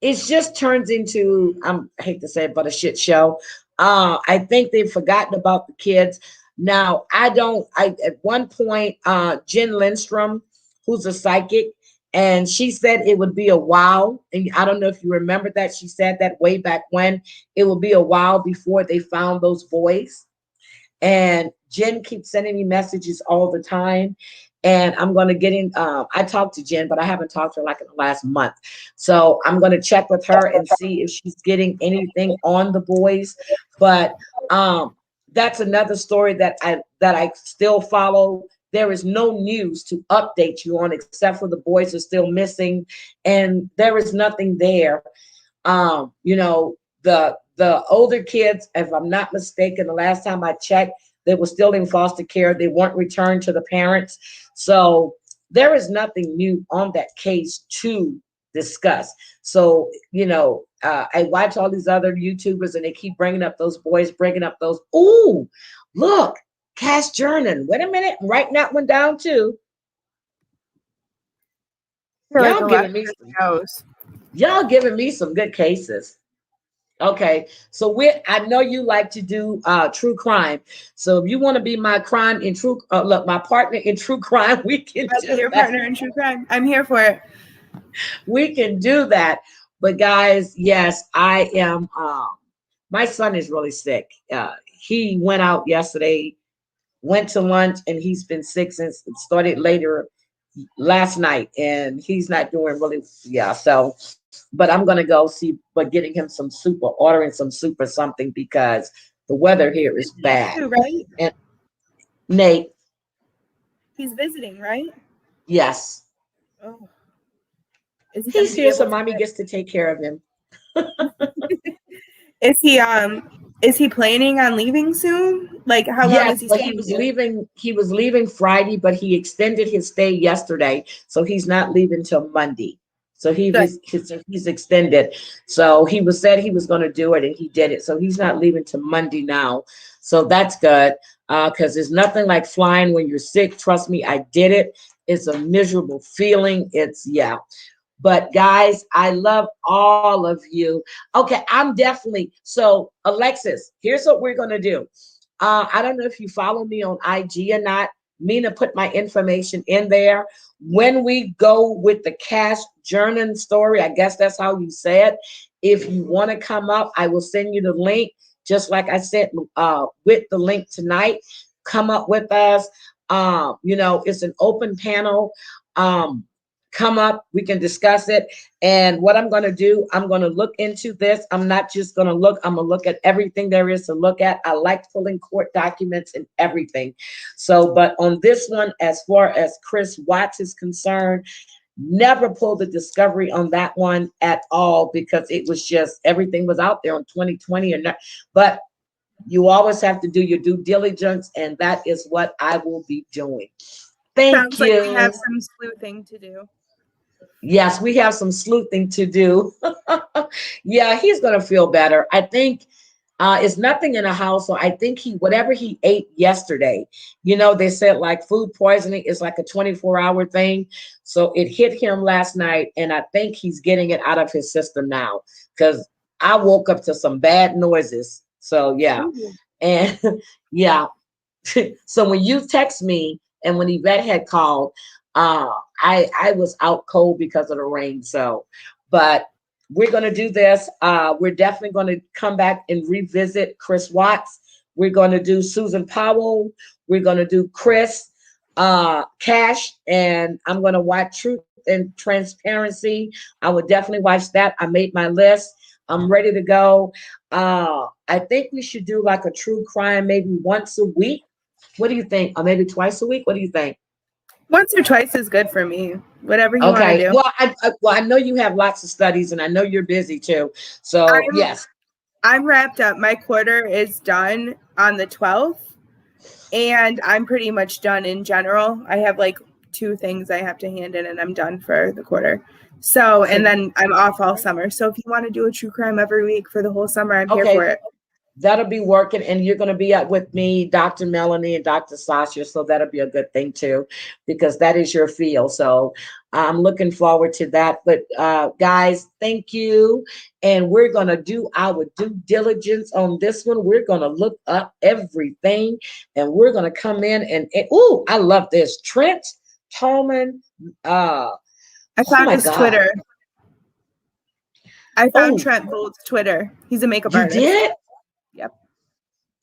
it just turns into, I hate to say it, but a shit show. I think they've forgotten about the kids. Now, I at one point, Jen Lindstrom, who's a psychic, and she said it would be a while. And I don't know if you remember that. She said that way back when it would be a while before they found those boys. And Jen keeps sending me messages all the time. And I'm going to get in. I talked to Jen, but I haven't talked to her like in the last month. So I'm going to check with her and see if she's getting anything on the boys. But that's another story that I still follow. There is no news to update you on except for the boys are still missing, and there is nothing there. You know, the older kids, if I'm not mistaken, the last time I checked, they were still in foster care. They weren't returned to the parents. So there is nothing new on that case to discuss. So, I watch all these other YouTubers and they keep bringing up those boys, bringing up those. Ooh, look, Cash Jernan. Wait a minute, I'm writing that one down too. I feel like a Y'all lot giving of me good some, shows. y'all giving me some good cases. Okay, so I know you like to do true crime. So if you want to be my crime in true, look, my partner in true crime, we can I'll be do your that. partner in true crime. I'm here for it. We can do that. But guys, yes, I am. My son is really sick. He went out yesterday, went to lunch, and he's been sick since it started later last night, and he's not doing really. Yeah, so. But I'm gonna go see, but getting him some soup or ordering some soup or something because the weather here is Visiting bad. too, right? And Nate, He's visiting, right? yes, Oh, is he going to he's be here, able so to mommy gets to take care of him. Is he planning on leaving soon? Like how long Yes, is he but he staying was here? leaving. He was leaving Friday, but he extended his stay yesterday, so he's not leaving till Monday. So Good. he's extended. So he said he was going to do it, and he did it. So he's not leaving till Monday now. So that's good because there's nothing like flying when you're sick. Trust me, I did it. It's a miserable feeling. Yeah. But guys, I love all of you. Okay, I'm definitely so Alexis. Here's what we're gonna do. I don't know if you follow me on IG or not. Mina put my information in there. When we go with the Cash Jernan story, I guess that's how you say it. If you want to come up, I will send you the link. Just like I said, with the link tonight, come up with us. It's an open panel. Um, Come up, we can discuss it. And what I'm going to do, I'm going to look into this. I'm not just going to look, I'm going to look at everything there is to look at. I like pulling court documents and everything. So, but on this one, as far as Chris Watts is concerned, Never pulled the discovery on that one at all because it was just everything was out there on 2020 or not. But you always have to do your due diligence, and that is what I will be doing. Thank Sounds like we you. have some sleuthing to do. Yes, we have some sleuthing to do. Yeah, he's gonna feel better. I think it's nothing in the house. So I think whatever he ate yesterday, they said like food poisoning is like a 24-hour thing. So it hit him last night, and I think he's getting it out of his system now because I woke up to some bad noises. So yeah. Ooh. And yeah. So when you text me and when Yvette had called, uh, I was out cold because of the rain. So, but we're gonna do this. We're definitely gonna come back and revisit Chris Watts. We're gonna do Susan Powell. We're gonna do Chris Cash, and I'm gonna watch Truth and Transparency. I would definitely watch that. I made my list. I'm ready to go. I think we should do like a true crime maybe once a week. What do you think? Or maybe twice a week? What do you think? Once or twice is good for me. Whatever you want to Okay. do. Well, I know you have lots of studies, and I know you're busy too. So yes. I'm wrapped up. My quarter is done on the 12th, and I'm pretty much done in general. I have like 2 things I have to hand in, and I'm done for the quarter. So, and then I'm off all summer. So if you want to do a true crime every week for the whole summer, I'm here for it. That'll be working, and you're going to be up with me, Dr. Melanie, and Dr. Sasha. So that'll be a good thing too, because that is your field. So I'm looking forward to that. But guys, thank you. And we're going to do our due diligence on this one. We're going to look up everything, and we're going to come in and oh, I love this. Trent Tallman. I found his Twitter. I found Trent Bolt's Twitter. He's a makeup artist. You did? Yep.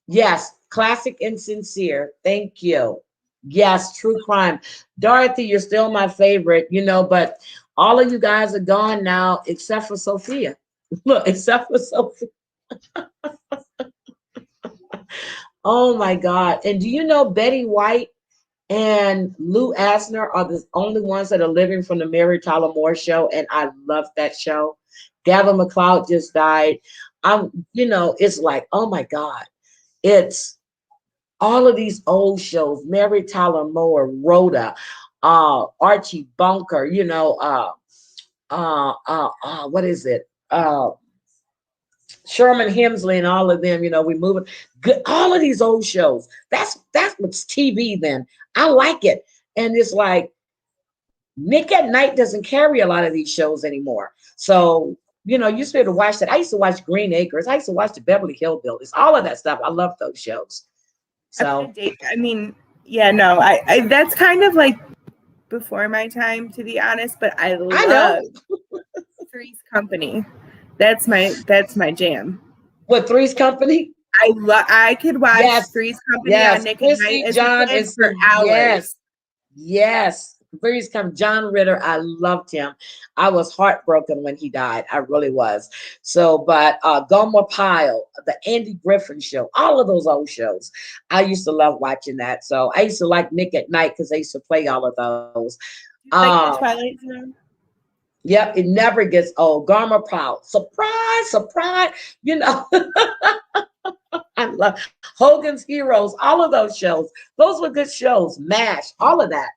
Yes, classic and sincere. Thank you. Yes, true crime. Dorothy, you're still my favorite, but all of you guys are gone now, except for Sophia. Look, except for Sophia. Oh my God. And do you know Betty White and Lou Asner are the only ones that are living from the Mary Tyler Moore show? And I love that show. Gavin McLeod just died. It's like, oh my God. It's all of these old shows, Mary Tyler Moore, Rhoda, Archie Bunker, what is it? Sherman Hemsley and all of them, we moving good. All of these old shows. That's what's TV then. I like it. And it's like Nick at Night doesn't carry a lot of these shows anymore. So you used to be able to watch that. I used to watch Green Acres. I used to watch the Beverly Hillbillies. All of that stuff. I love those shows. So I mean, yeah, no, I that's kind of like before my time, to be honest. But I love Three's Company. That's my jam. What, Three's Company? I could watch Three's Company on Nick at Night as John a kid for hours. Yes. Three's Company. John Ritter, I loved him. I was heartbroken when he died. I really was. So, but Gomer Pyle, the Andy Griffin Show, all of those old shows. I used to love watching that. So I used to like Nick at Night because they used to play all of those. Like the Twilight Zone? Yep, it never gets old. Gomer Pyle, surprise, surprise. I love Hogan's Heroes, all of those shows. Those were good shows. MASH, all of that.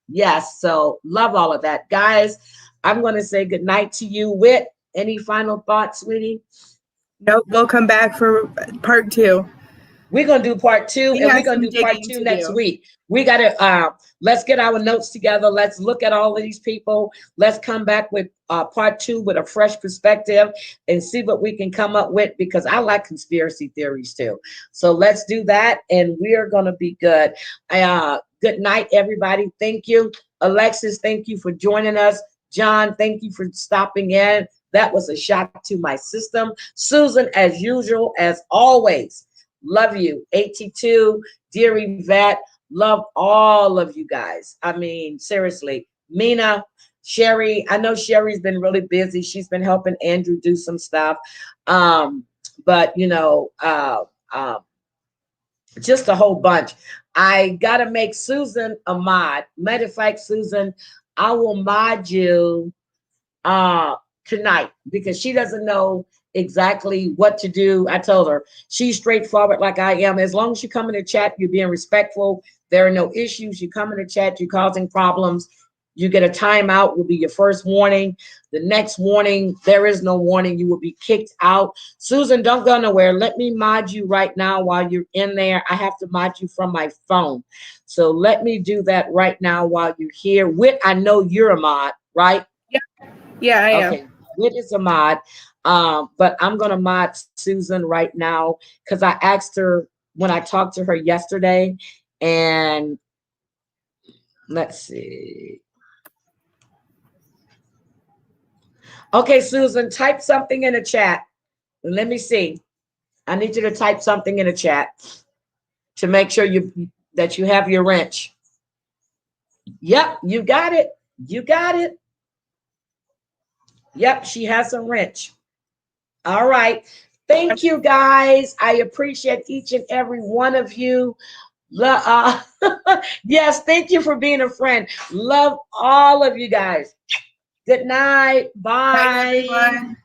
Yes, so love all of that. Guys, I'm going to say good night to you. Whit, any final thoughts, sweetie? Nope, we'll come back for part 2. We're going to do part 2, and we're going to do part 2 next week. We got to, let's get our notes together. Let's look at all of these people. Let's come back with part 2 with a fresh perspective and see what we can come up with, because I like conspiracy theories too. So let's do that, and we are going to be good. Good night, everybody. Thank you. Alexis, thank you for joining us. John, thank you for stopping in. That was a shock to my system. Susan, as usual, as always, love you. 82, dear Yvette, love all of you guys. I mean, seriously. Mina, Sherry, I know Sherry's been really busy. She's been helping Andrew do some stuff. But, just a whole bunch. I got to make Susan a mod. Matter of fact, Susan, I will mod you tonight because she doesn't know exactly what to do. I told her she's straightforward like I am. As long as you come in the chat, you're being respectful. There are no issues. You come in the chat, you're causing problems. You get a timeout, will be your first warning. The next warning, there is no warning. You will be kicked out. Susan, don't go nowhere. Let me mod you right now while you're in there. I have to mod you from my phone. So let me do that right now while you're here. Whit, I know you're a mod, right? Yeah, I am. Okay, Whit is a mod. But I'm going to mod Susan right now because I asked her when I talked to her yesterday. And let's see. Okay, Susan, type something in the chat. Let me see. I need you to type something in the chat to make sure that you have your wrench. Yep, you got it. You got it. Yep, she has a wrench. All right. Thank you, guys. I appreciate each and every one of you. Yes, thank you for being a friend. Love all of you guys. Good night. Bye. Bye, everyone.